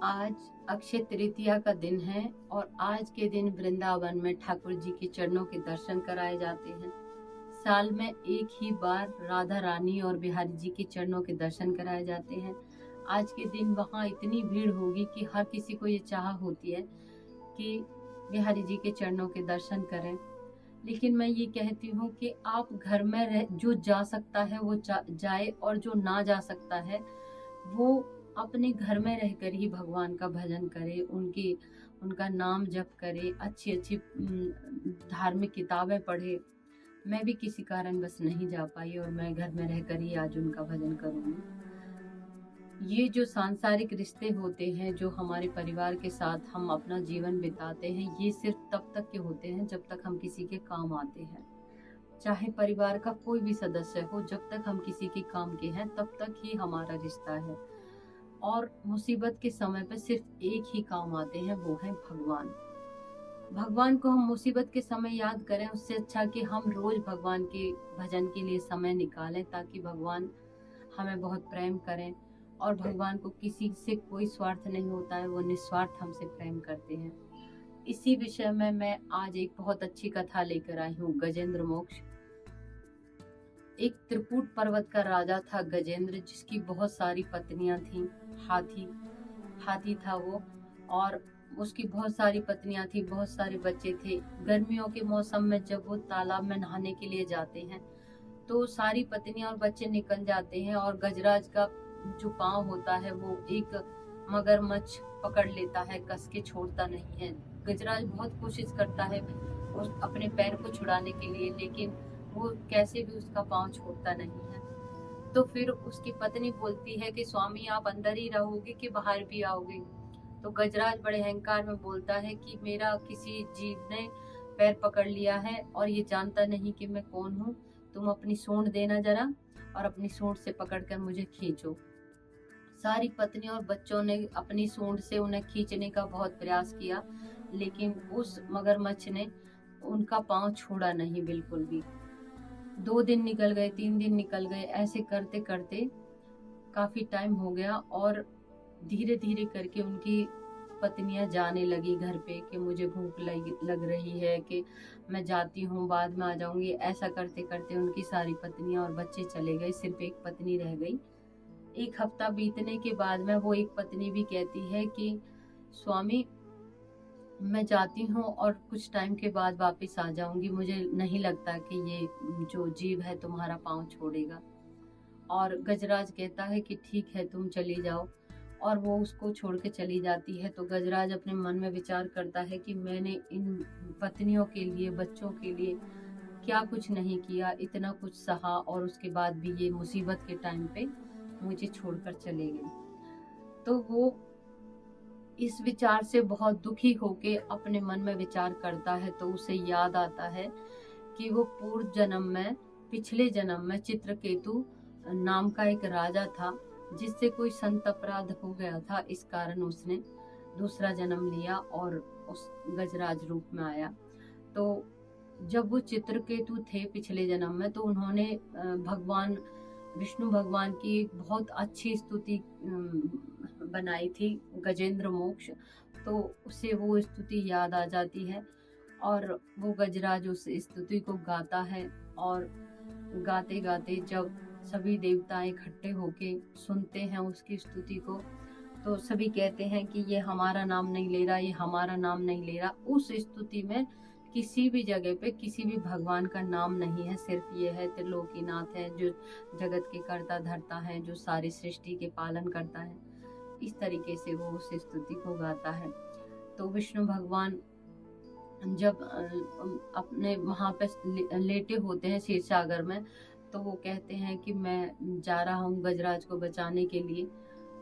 आज अक्षय तृतीया का दिन है और आज के दिन वृंदावन में ठाकुर जी के चरणों के दर्शन कराए जाते हैं। साल में एक ही बार राधा रानी और बिहारी जी के चरणों के दर्शन कराए जाते हैं। आज के दिन वहाँ इतनी भीड़ होगी कि हर किसी को ये चाह होती है कि बिहारी जी के चरणों के दर्शन करें। लेकिन मैं ये कहती हूँ कि आप घर में जो जा सकता है वो जाए, और जो ना जा सकता है वो अपने घर में रहकर ही भगवान का भजन करे, उनका नाम जप करे, अच्छी अच्छी धार्मिक किताबें पढ़े। मैं भी किसी कारणवश नहीं जा पाई और मैं घर में रहकर ही आज उनका भजन करूंगी। ये जो सांसारिक रिश्ते होते हैं, जो हमारे परिवार के साथ हम अपना जीवन बिताते हैं, ये सिर्फ तब तक के होते हैं जब तक हम किसी के काम आते हैं। चाहे परिवार का कोई भी सदस्य हो, जब तक हम किसी के काम के हैं तब तक ही हमारा रिश्ता है। और मुसीबत के समय पर सिर्फ एक ही काम आते हैं, वो है भगवान। भगवान को हम मुसीबत के समय याद करें, उससे अच्छा कि हम रोज भगवान के भजन के लिए समय निकालें, ताकि भगवान हमें बहुत प्रेम करें। और भगवान को किसी से कोई स्वार्थ नहीं होता है, वो निस्वार्थ हमसे प्रेम करते हैं। इसी विषय में मैं आज एक बहुत अच्छी कथा लेकर आई हूँ, गजेंद्र मोक्ष। एक त्रिकूट पर्वत का राजा था गजेंद्र, जिसकी बहुत सारी पत्नियां थीं। हाथी था वो, और उसकी बहुत सारी पत्नियां थी, बहुत सारे बच्चे थे। गर्मियों के मौसम में जब वो तालाब में नहाने के लिए जाते हैं तो सारी पत्नियां और बच्चे निकल जाते हैं, और गजराज का जो पांव होता है वो एक मगरमच्छ पकड़ लेता है, कस के छोड़ता नहीं है। गजराज बहुत कोशिश करता है अपने पैर को छुड़ाने के लिए, लेकिन वो कैसे भी उसका पांव छोड़ता नहीं है। तो फिर उसकी पत्नी बोलती है कि स्वामी, आप अंदर ही रहोगे कि बाहर भी आओगे? तो गजराज बड़े अहंकार में बोलता है कि मेरा किसी जीव ने पैर पकड़ लिया है और ये जानता नहीं कि मैं कौन हूँ। तुम अपनी सूंड देना जरा, और अपनी सूंड से पकड़कर मुझे खींचो। सारी पत्नी और बच्चों ने अपनी सूंड से उन्हें खींचने का बहुत प्रयास किया, लेकिन उस मगरमच्छ ने उनका पांव छोड़ा नहीं बिल्कुल भी। 2 दिन निकल गए, 3 दिन निकल गए, ऐसे करते करते काफी टाइम हो गया, और धीरे धीरे करके उनकी पत्नियां जाने लगी घर पे कि मुझे भूख लग रही है, कि मैं जाती हूँ, बाद में आ जाऊंगी। ऐसा करते करते उनकी सारी पत्नियां और बच्चे चले गए, सिर्फ एक पत्नी रह गई। 1 हफ्ता बीतने के बाद में वो एक पत्नी भी कहती है कि स्वामी, मैं जाती हूँ और कुछ टाइम के बाद वापस आ जाऊंगी, मुझे नहीं लगता कि ये जो जीव है तुम्हारा पांव छोड़ेगा। और गजराज कहता है कि ठीक है, तुम चली जाओ, और वो उसको छोड़ के चली जाती है। तो गजराज अपने मन में विचार करता है कि मैंने इन पत्नियों के लिए, बच्चों के लिए क्या कुछ नहीं किया, इतना कुछ सहा, और उसके बाद भी ये मुसीबत के टाइम पे मुझे छोड़कर चले गए। तो वो इस विचार से बहुत दुखी होके अपने मन में विचार करता है। तो उसे याद आता है कि वो पूर्व जन्म में, पिछले जन्म में चित्रकेतु नाम का एक राजा था, जिससे कोई संत अपराध हो गया था। इस कारण उसने दूसरा जन्म लिया और उस गजराज रूप में आया। तो जब वो चित्रकेतु थे पिछले जन्म में, तो उन्होंने भगवान विष्णु भगवान की एक बहुत अच्छी स्तुति बनाई थी, गजेंद्र मोक्ष। तो उसे वो स्तुति याद आ जाती है, और वो गजराज उस स्तुति को गाता है। और गाते गाते जब सभी देवताएं इकट्ठे होके सुनते हैं उसकी स्तुति को, तो सभी कहते हैं कि ये हमारा नाम नहीं ले रहा, ये हमारा नाम नहीं ले रहा। उस स्तुति में किसी भी जगह पे किसी भी भगवान का नाम नहीं है, सिर्फ ये है त्रिलोकीनाथ है, जो जगत के कर्ता धर्ता है, जो सारी सृष्टि के पालन करता है। इस तरीके से वो उस स्तुति को गाता है। तो विष्णु भगवान जब अपने वहां पे लेटे होते हैं क्षीर सागर में, तो वो कहते हैं कि मैं जा रहा हूँ गजराज को बचाने के लिए।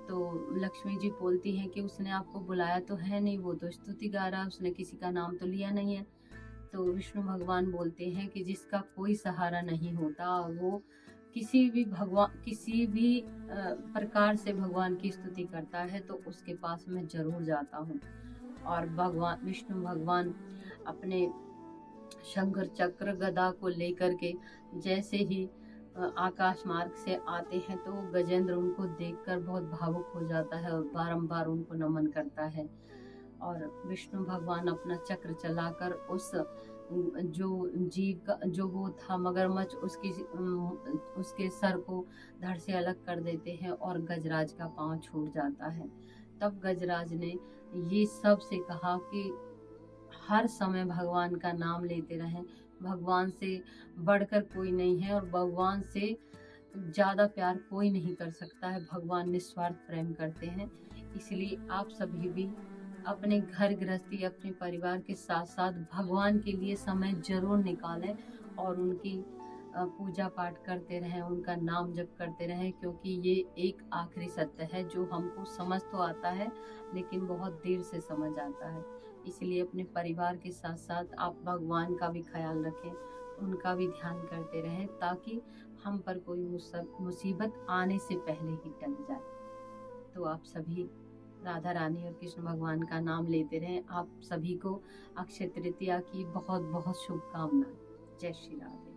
तो लक्ष्मी जी बोलती हैं कि उसने आपको बुलाया तो है नहीं, वो तो स्तुति गा रहा है, उसने किसी का नाम तो लिया नहीं है। तो विष्णु भगवान बोलते हैं कि जिसका कोई सहारा नहीं होता, वो किसी भी प्रकार से भगवान की स्तुति करता है, तो उसके पास मैं जरूर जाता हूँ। और भगवान विष्णु भगवान अपने शंकर चक्र गदा को लेकर के जैसे ही आकाश मार्ग से आते हैं तो गजेंद्र उनको देखकर बहुत भावुक हो जाता है और बारंबार उनको नमन करता है। और विष्णु भगवान अपना चक्र चलाकर उस जो जीव का जो वो था मगरमच्छ उसके सर को धड़ से अलग कर देते हैं और गजराज का पांव छूट जाता है। तब गजराज ने ये सब से कहा कि हर समय भगवान का नाम लेते रहें, भगवान से बढ़कर कोई नहीं है और भगवान से ज्यादा प्यार कोई नहीं कर सकता है। भगवान निस्वार्थ प्रेम करते हैं। इसलिए आप सभी भी अपने घर गृहस्थी अपने परिवार के साथ साथ भगवान के लिए समय जरूर निकालें और उनकी पूजा पाठ करते रहें, उनका नाम जप करते रहें, क्योंकि ये एक आखिरी सत्य है जो हमको समझ तो आता है लेकिन बहुत देर से समझ आता है। इसलिए अपने परिवार के साथ साथ आप भगवान का भी ख्याल रखें, उनका भी ध्यान करते रहें ताकि हम पर कोई मुसीबत आने से पहले ही टल जाए। तो आप सभी राधा रानी और कृष्ण भगवान का नाम लेते रहें। आप सभी को अक्षय तृतीया की बहुत बहुत शुभकामनाएं। जय श्री राधे।